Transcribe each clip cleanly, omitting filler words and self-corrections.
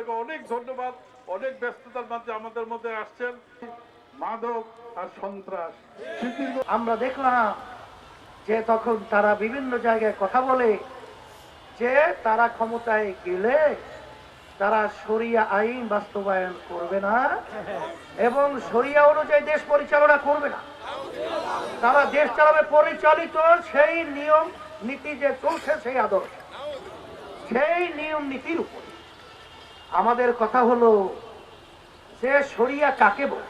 থেকে অনেক ধন্যবাদ। অনেক ব্যস্ততার মাঝে আমাদের মধ্যে আসছেন। মাদক আর সন্ত্রাস আমরা দেখলাম যে তখন তারা বিভিন্ন জায়গায় কথা বলে যে তারা ক্ষমতায় গেলে তারা শরিয়া আইন বাস্তবায়ন করবে না এবং শরিয়া অনুযায়ী দেশ পরিচালনা করবে না। তারা দেশ চালাবে পরিচালিত সেই নিয়ম নীতি যে চলছে সেই আদর্শ, সেই নিয়ম নীতির উপর। আমাদের কথা হলো যে শরিয়া কাকে বলে?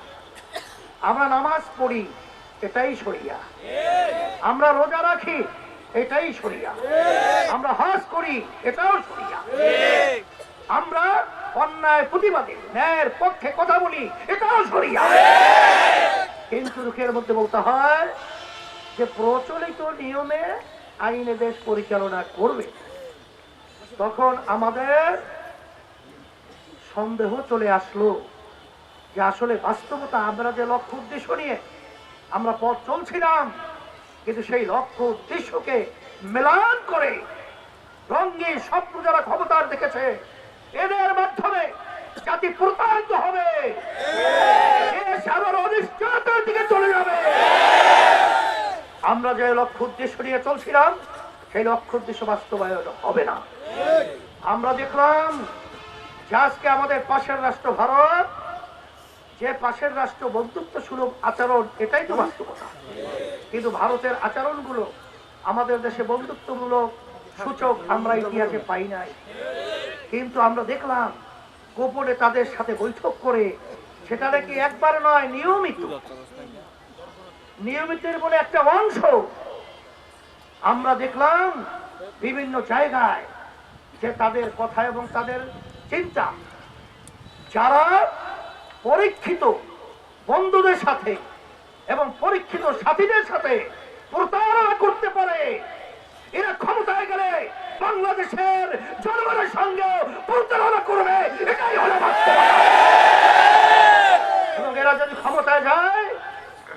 আমরা নামাজ পড়ি, এটাই শরিয়া। আমরা রোজা রাখি, এটাই শরিয়া। আমরা হজ করি, এটাও শরিয়া। আমরা অন্যায় প্রতিবাদে ন্যায়ের পক্ষে কথা বলি, এটাও শরিয়া। কিন্তু দুঃখের মধ্যে বলতে হয় যে প্রচলিত নিয়মে আইনে দেশ পরিচালনা করবে। তখন আমাদের সন্দেহ চলে আসলো যে আসলে বাস্তবতা আমরা যে লক্ষ্য উদ্দেশ্য নিয়ে আমরা পথ চলছিলাম, কিন্তু সেই লক্ষ্য উদ্দেশ্যকে মেলান করে রঙিন স্বপ্ন যারা ক্ষমতার দেখেছে, এদের মাধ্যমে জাতি প্রতারিত হবে, দেশ আবার অনিশ্চয়তার দিকে চলে যাবে। আমরা যে লক্ষ্য উদ্দেশ্য নিয়ে চলছিলাম সেই লক্ষ্য উদ্দেশ্য বাস্তবায়ন হবে না। আমরা দেখলাম যে আজকে আমাদের পাশের রাষ্ট্র ভারত, যে পাশের রাষ্ট্র বন্ধুত্ব সুলভ আচরণ, এটাই তো বাস্তবতা। কিন্তু ভারতের আচরণগুলো আমাদের দেশে বন্ধুত্বমূলক সূচক আমরা ইতিহাসে পাই নাই। কিন্তু আমরা দেখলাম গোপনে তাদের সাথে বৈঠক করে, সেটা নাকি একবার নয়, নিয়মিতের বলে একটা অংশ। আমরা দেখলাম বিভিন্ন জায়গায় যে তাদের কথা এবং তাদের চিন্তা যারা পরীক্ষিত বন্ধুদের সাথে এবং পরীক্ষিত সাথীদের সাথে প্রতারণা করতে পারে, এরা ক্ষমতায় গেলে বাংলাদেশের জনগণের সঙ্গে প্রতারণা করবে, এটাই হলো বাস্তবতা। এবং এরা যদি ক্ষমতায় যায়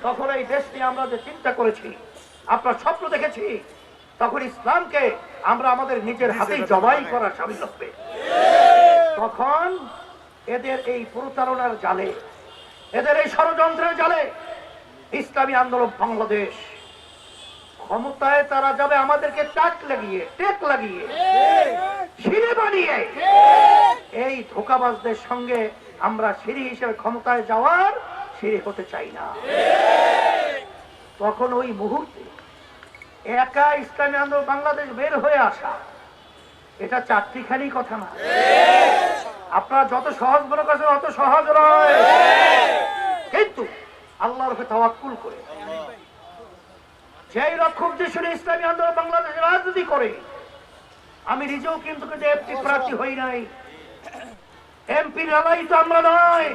তখন এই দেশ নিয়ে আমরা যে চিন্তা করেছি, আপনার স্বপ্ন দেখেছি, তখন ইসলামকে আমরা আমাদের নিজের হাতেই জবাই করার সামিল হবে। তখন এদের এই প্রতারণার জালে, এদের এই ষড়যন্ত্রের জালে ইসলামী আন্দোলন বাংলাদেশ ক্ষমতায় তারা যাবে আমাদেরকে টেক লাগিয়ে সিঁড়ি বানিয়ে, এই ধোঁকাবাজদের সঙ্গে আমরা সিঁড়ি হিসেবে ক্ষমতায় যাওয়ার সিঁড়ি হতে চাই না। তখন ওই মুহূর্তে একা ইসলামী আন্দোলন বাংলাদেশ বের হয়ে আসা, এটা চারটিখানি কথা না। আপনারা যত সহজ মনে করছেন অত সহজ নয়। কিন্তু আল্লাহর উপরে তাওয়াক্কুল করে যেই লক্ষ্য উদ্দেশ্য নিয়ে ইসলামী আন্দোলন বাংলাদেশ রাজনীতি করে, আমি নিজেও কিন্তু এমপি প্রার্থী হই নাই, এমপি লড়াই তো আমরা নয়,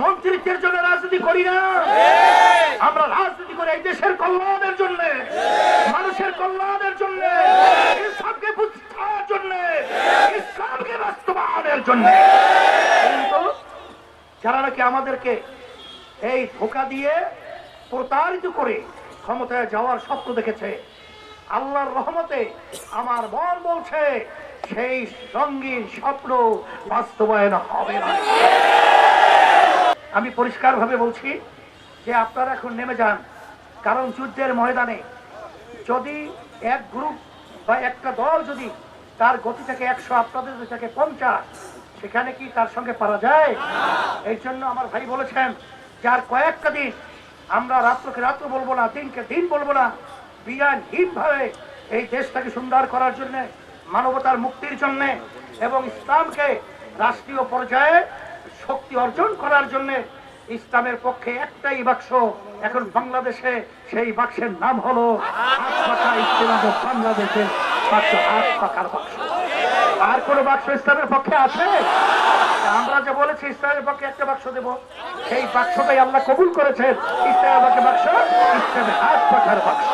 মন্ত্রিত্বের জন্য রাজনীতি করি না। আমরা রাজনীতি করে এই দেশের কল্যাণের জন্য, মানুষের কল্যাণের জন্য, ইসলামকে বুঝার জন্য, ইসলামকে বাস্তবায়নের জন্য। কিন্তু যারা নাকি আমাদেরকে এই ধোঁকা দিয়ে প্রতারিত করে ক্ষমতায় যাওয়ার স্বপ্ন দেখেছে, আল্লাহর রহমতে আমার মন বলছে সেই রঙিন স্বপ্ন বাস্তবায়ন হবে না। আমি পরিষ্কার ভাবে বলছি যে আপনারা এখন নেমে যান, কারণ যুদ্ধের ময়দানে যদি এক গ্রুপ বা একটা দল যদি তার গতি থেকে 100, আপনাদের থেকে 50, সেখানে কি তার সঙ্গে পারা যায়? এই জন্য আমার ভাই বলেছেন যার কয়েকটা দিন আমরা রাত্রকে রাত্র বলবো না, দিনকে দিন বলবো না, বিরানহীন ভাবে এই দেশটাকে সুন্দর করার জন্য, মানবতার মুক্তির জন্য এবং ইসলামকে রাষ্ট্রীয় পর্যায়ে শক্তি অর্জন করার জন্য ইসলামের পক্ষে একটাই বাক্স এখন বাংলাদেশে, সেই বাক্সের নাম হলো বাংলাদেশের বাক্স, হাত পাকার বাক্স। আর কোন বাক্স ইসলামের পক্ষে আছে? আমরা যে বলেছি ইসলামের পক্ষে একটা বাক্স দেব, সেই বাক্সটাই আল্লাহ কবুল করেছেন। ইসলামের পক্ষে বাক্স, ইসলামের হাত পাকার বাক্স।